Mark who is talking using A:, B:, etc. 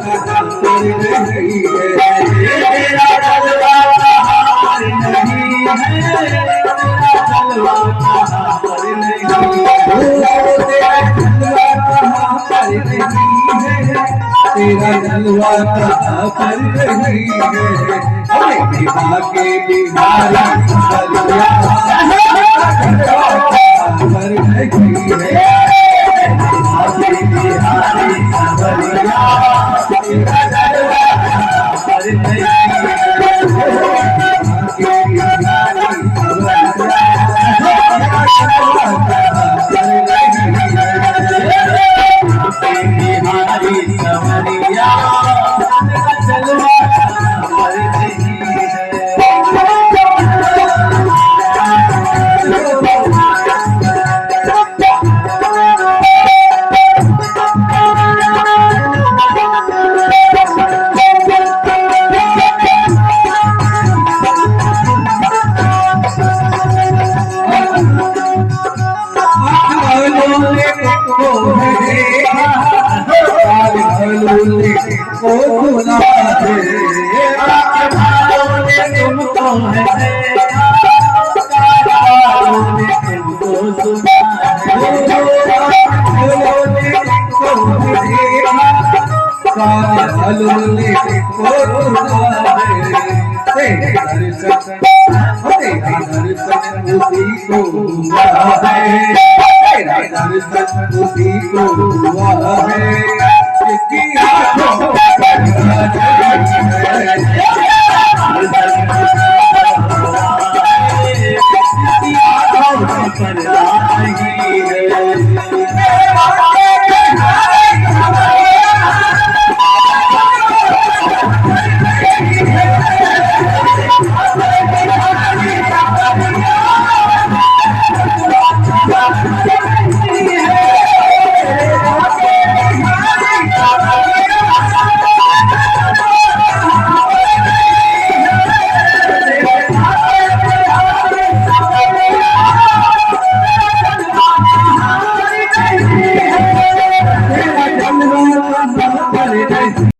A: पर नहीं है तेरा जलवा कहाँ नहीं है तेरा जलवा कहाँ पर नहीं है तेरा जलवा कहाँ पर नहीं है तेरा जलवा कहाँ पर नहीं है बिहार के बिहारी जलवा पर नहीं है बिहारी जलवा तेरा जलवा पर नहीं बिहारी सवरिया जलवा पर नहीं ओ खुदा तुमको है तुमको सुना उसी को हुआ है तेरा दर्शन उसी को हुआ है